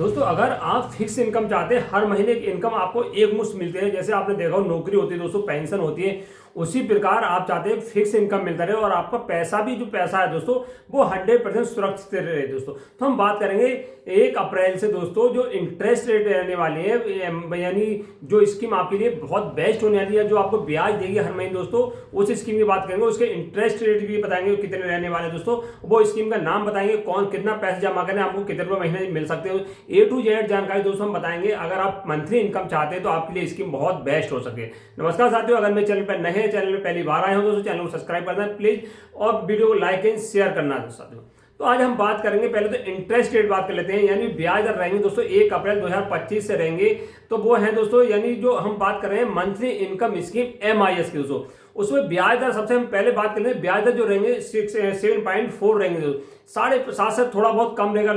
दोस्तों अगर आप फिक्स इनकम चाहते हैं, हर महीने की इनकम आपको एक मुश्त मिलती है, जैसे आपने देखा हो नौकरी होती है दोस्तों, पेंशन होती है, उसी प्रकार आप चाहते हैं फिक्स इनकम मिलता रहे और आपका पैसा भी जो पैसा है दोस्तों वो 100% सुरक्षित रहे दोस्तों। तो हम बात करेंगे 1 अप्रैल से दोस्तों जो इंटरेस्ट रेट रहने वाली है, यानी जो स्कीम आपके लिए बहुत बेस्ट होने वाली है, जो आपको ब्याज देगी हर महीने दोस्तों, उस स्कीम की बात करेंगे। उसके इंटरेस्ट रेट भी बताएंगे कितने रहने वाले हैं दोस्तों, वो स्कीम का नाम बताएंगे, कौन कितना पैसे जमा करें, आपको कितने रुपए महीने मिल सकते हो, A to Z जानकारी दोस्तों हम बताएंगे। अगर आप मंथली इनकम चाहते हैं तो आपके लिए स्कीम बहुत बेस्ट हो सके। नमस्कार साथियों, अगर मेरे चैनल पर नए हैं, चैनल में पहली बार आए हो दोस्तों, चैनल को सब्सक्राइब करना है प्लीज, और वीडियो को लाइक एंड शेयर करना है दोस्तों। तो आज हम बात करेंगे, पहले तो इंटरेस्ट रेट बात कर लेते हैं, यानी ब्याज दर रहेंगे दोस्तों 1 अप्रैल 2025 से रहेंगे। तो वो है दोस्तों, यानी जो हम बात कर रहे हैं मंथली इनकम स्कीम MIS की दोस्तों, उसमें ब्याज दर सबसे हम पहले बात कर लें। ब्याज दर जो रहेंगे 7.4 रहेंगे दोस्तों, 7.5 से थोड़ा बहुत कम रहेगा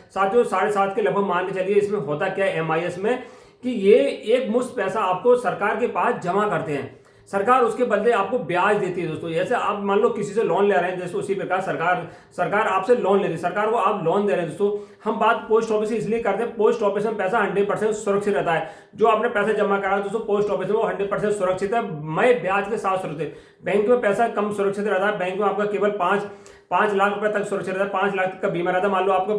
साथियों, 7.5 के लगभग मान के चलिए। इसमें होता क्या है MIS में कि ये एक मुश्त पैसा आपको सरकार के पास जमा करते हैं, सरकार उसके बदले आपको ब्याज देती है दोस्तों। जैसे आप मान लो किसी से लोन ले रहे हैं, जैसे उसी प्रकार सरकार आपसे लोन ले रही है, सरकार को आप लोन दे रहे हैं दोस्तों। हम बात पोस्ट ऑफिस से इसलिए करते हैं, पोस्ट ऑफिस में पैसा 100% सुरक्षित रहता है। जो आपने पैसा जमा करा है दोस्तों पोस्ट ऑफिस में, वो 100% सुरक्षित है, मैं ब्याज के साथ सुरक्षित। बैंक में पैसा कम सुरक्षित रहता है, बैंक में आपका केवल 5 लाख रुपए तक सुरक्षित रहता है, 5 लाख तक का बीमा रहता है। मान लो आपको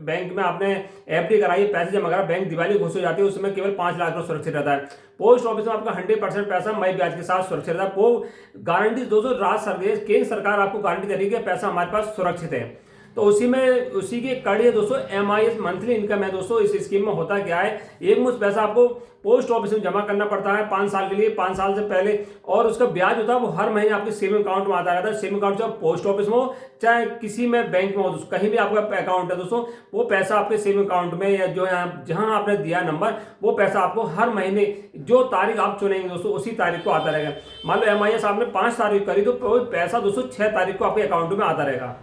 बैंक में आपने FD कराई, पैसे जमा करा, बैंक दिवाली घोषित हो जाती है, उसमें केवल 5 लाख रुपए सुरक्षित रहता है। पोस्ट ऑफिस में आपका 100% पैसा मई ब्याज के साथ सुरक्षित रहता है। वो गारंटी दोस्तों राज्य सरकार, केंद्र सरकार आपको गारंटी दे रही है कि पैसा हमारे पास सुरक्षित है। तो उसी की कड़ी है दोस्तों MIS मंथली इनकम है दोस्तों। इस स्कीम में होता क्या है, एक मुश्त पैसा आपको पोस्ट ऑफिस में जमा करना पड़ता है 5 साल के लिए, 5 साल से पहले, और उसका ब्याज होता है वो हर महीने आपके सेविंग अकाउंट में आता रहता है। सेविंग अकाउंट चाहे पोस्ट ऑफिस में हो चाहे किसी में बैंक में हो दोस्तों, कहीं भी आपका अकाउंट है दोस्तों, वो पैसा आपके सेविंग अकाउंट में या जो जहां आपने दिया नंबर, वो पैसा आपको हर महीने जो तारीख आप चुनेंगे दोस्तों उसी तारीख को आता रहेगा। मान लो MIS आपने 5 तारीख करी तो पैसा दोस्तों 6 तारीख को आपके अकाउंट में आता रहेगा।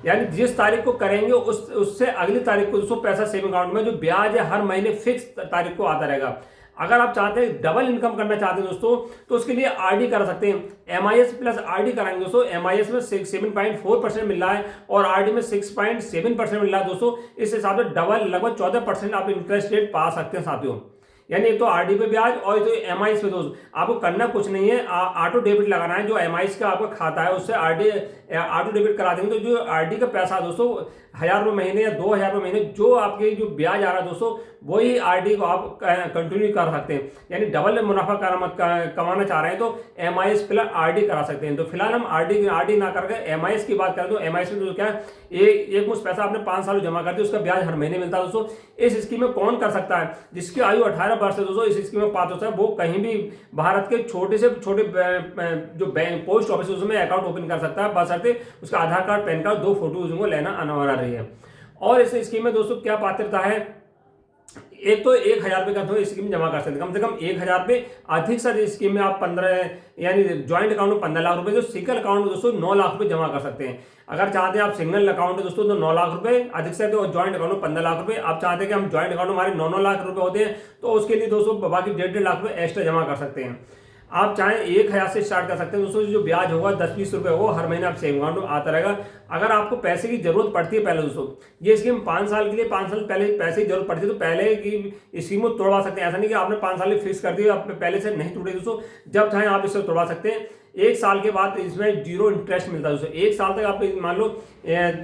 यानी जिस तारीख को करेंगे उससे अगली तारीख को दोस्तों पैसा सेविंग अकाउंट में जो ब्याज है हर महीने फिक्स तारीख को आता रहेगा। अगर आप चाहते हैं डबल इनकम करना चाहते हैं दोस्तों, तो उसके लिए RD कर सकते हैं। MIS प्लस RD कराएंगे दोस्तों, MIS में 7.4% मिल रहा है और RD में 6.7% मिल रहा है दोस्तों। इस हिसाब से डबल लगभग 14% आप इंटरेस्ट रेट पा सकते हैं साथियों। यानी एक तो RD पे ब्याज और तो MIS पे दोस्तों आपको करना कुछ नहीं है, ऑटो डेबिट लगाना है। जो MIS का आपका खाता है उससे ऑटो डेबिट करा देंगे, तो जो RD का पैसा दोस्तों 1000 रुपये महीने या 2000 रुपये महीने जो आपके जो ब्याज आ रहा है दोस्तों, वही RD को आप कंटिन्यू कर सकते हैं। यानी डबल मुनाफा कमाना चाह रहे हैं तो MIS प्लस RD करा सकते हैं। तो फिलहाल हम RD ना करके MIS की बात करें तो MIS में तो क्या है, एक मुश्त पैसा आपने 5 साल जमा कर दिया, उसका ब्याज हर महीने मिलता है दोस्तों। इस स्कीम में कौन कर सकता है, जिसकी आयु 18 वर्ष है दोस्तों, इस स्कीम में पात्र होता है, वो कहीं भी भारत के छोटे से छोटे जो बैंक पोस्ट ऑफिस उसमें अकाउंट ओपन कर सकता है, बशर्ते उसका आधार कार्ड, पैन कार्ड, 2 फोटो उनको लेना अनिवार्य रही है। और इस स्कीम में दोस्तों क्या पात्रता है, एक तो 1000 रुपये का स्कीम जमा कर सकते हैं, कम से कम 1000 रुपये। अधिक से अधिक स्कीम में आप 15 यानी ज्वाइंट अकाउंट में 15 लाख रुपए, जो सिंगल अकाउंट में दोस्तों 9 लाख रुपए जमा कर सकते हैं। अगर चाहते हैं आप सिंगल अकाउंट है दोस्तों तो 9 लाख रुपए अधिक से, तो ज्वाइंट अकाउंट में 15 लाख रुपए। आप चाहते हैं कि हम ज्वाइंट अकाउंट में हमारे 9 लाख रुपए होते हैं, तो उसके लिए दोस्तों बाकी 1.5 लाख रुपए एक्स्ट्रा जमा कर सकते हैं। आप चाहें 1000 से स्टार्ट कर सकते हैं दोस्तों, जो ब्याज होगा 10-20 रुपए होगा, हर महीने आप सेविंग अकाउंट में आता रहेगा। अगर आपको पैसे की जरूरत पड़ती है पहले दोस्तों, ये स्कीम 5 साल के लिए, 5 साल पहले पैसे की जरूरत पड़ती है तो पहले की स्कीम को तोड़वा सकते हैं। ऐसा नहीं कि आपने 5 साल फिक्स कर दिया, आपने पहले से नहीं टूटे दोस्तों, जब चाहें आप इसे तोड़वा सकते हैं। 1 साल के बाद इसमें 0 इंटरेस्ट मिलता है दोस्तों। 1 साल तक आप मान लो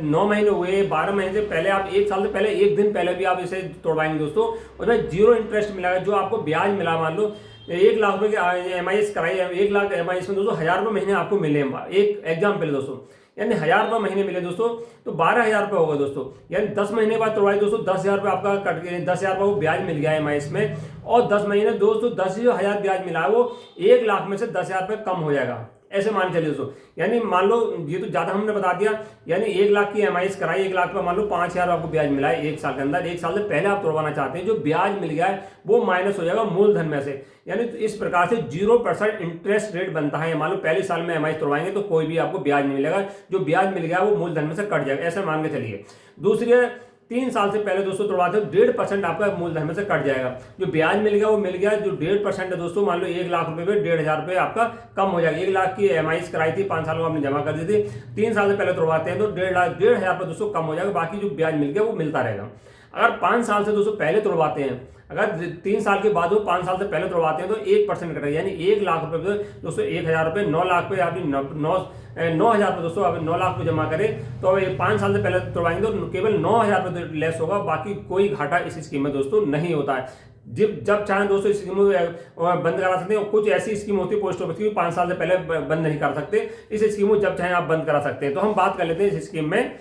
9 महीने हुए, 12 महीने से पहले, आप 1 साल से पहले 1 दिन पहले भी आप इसे तोड़वाएंगे दोस्तों, उसमें 0 इंटरेस्ट मिलेगा। जो आपको ब्याज मिला, मान लो 1 लाख रुपए की MIS कराई है, 1 लाख MIS में दोस्तों 1000 रुपये महीने आपको मिले। एक एग्जाम्पल दोस्तों, यानी 1000 रुपये महीने मिले दोस्तों, तो 12000 रुपये होगा दोस्तों। यानी 10 महीने बाद तोड़वाई दोस्तों, 10,000 रुपये आपका कट गए, 10,000 रुपये वो ब्याज मिल गया MIS में, और 10 महीने दोस्तों 10,000 ब्याज मिला है, वो 1 लाख में से 10,000 रुपये कम हो जाएगा। ऐसे मान चलिए दोस्तों, यानी मान लो ये तो ज्यादा हमने बता दिया, यानी 1 लाख की MIS कराई, 1 लाख पर मान लो 5,000 आपको ब्याज मिला है 1 साल के अंदर। 1 साल से पहले आप तोड़वाना चाहते हैं, जो ब्याज मिल गया है वो माइनस हो जाएगा मूलधन में से। यानी तो इस प्रकार से 0% इंटरेस्ट रेट बनता है। मान लो पहले साल में MIS तोड़वाएंगे तो कोई भी आपको ब्याज नहीं मिलेगा, जो ब्याज मिल गया वो मूलधन में से कट जाएगा, ऐसे मान के चलिए। दूसरी है 3 साल से पहले दोस्तों तोड़वाते हो 1.5% आपका मूलधन में से कट जाएगा। जो ब्याज मिल गया वो मिल गया, जो 1.5% है दोस्तों, मान लो 1 लाख रुपए पे 1,500 रुपये आपका कम हो जाएगा। 1 लाख की MIS कराई थी, 5 साल में आपने जमा कर दी थी, 3 साल से पहले तोड़वाते हैं तो 1,500 रुपये दोस्तों कम हो जाएगा, बाकी जो ब्याज मिल गया वो मिलता रहेगा। अगर 5 साल से दोस्तों पहले तुड़वाते हैं, अगर 3 साल के बाद वो 5 साल से पहले तुड़वाते हैं तो 1% कटेगा, यानी 1 लाख रुपए दोस्तों 1,000 रुपये 9 लाख पे आप 9,000 रुपये दोस्तों आप 9 लाख रुपये जमा करें तो अब 5 साल से पहले तुड़वाएंगे तो केवल 9,000 रुपये लेस होगा, बाकी कोई घाटा इस स्कीम में दोस्तों नहीं होता है। जब चाहें दोस्तों इस स्कीम बंद करा सकते हैं। कुछ ऐसी स्कीम होती है पोस्ट ऑफिस की 5 साल से पहले बंद नहीं कर सकते, इस स्कीम को जब चाहें आप बंद करा सकते हैं। तो हम बात कर लेते हैं इस स्कीम में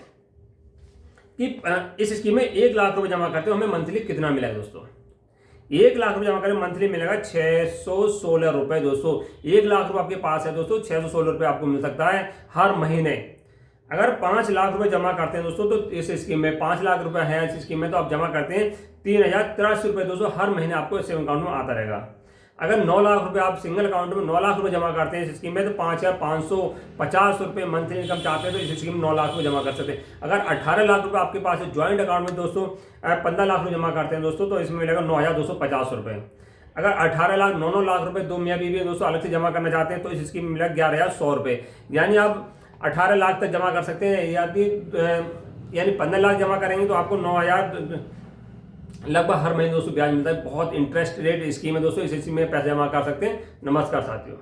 कि इस स्कीम में 1 लाख रुपए जमा करते हो हमें मंथली कितना मिलेगा दोस्तों। 1 लाख रुपए जमा करें मंथली मिलेगा 616 रुपए दोस्तों। 1 लाख रुपए आपके पास है दोस्तों, 616 रुपए आपको मिल सकता है हर महीने। अगर 5 लाख रुपए जमा करते हैं दोस्तों तो इस स्कीम में 5 लाख रुपए है इस स्कीम में, तो आप जमा करते हैं 3,083 रुपए दोस्तों हर महीने आपको सेविंग अकाउंट में आता रहेगा। अगर 9 लाख रुपए आप सिंगल अकाउंट में 9 लाख रुपए जमा करते हैं इस स्कीम में तो 5,550 रुपए मंथली इनकम चाहते हैं तो इस स्कीम में 9 लाख रुपए जमा कर सकते हैं। अगर 18 लाख रुपए आपके पास है ज्वाइंट अकाउंट में दोस्तों 15 लाख रुपए जमा करते हैं दोस्तों तो इसमें मिलेगा 9,250 रुपए। अगर 18 लाख 9 लाख रुपए दो मियाँ बीवी दोस्तों अलग से जमा करना चाहते हैं तो इस स्कीम में मिलेगा 11,100 रुपए। यानी आप 18 लाख तक जमा कर सकते हैं, यानी 15 लाख जमा करेंगे तो आपको 9,000 लगभग हर महीने दोस्तों ब्याज मिलता है। बहुत इंटरेस्ट रेट स्कीम है दोस्तों, इस स्कीम में पैसे जमा कर सकते हैं। नमस्कार साथियों।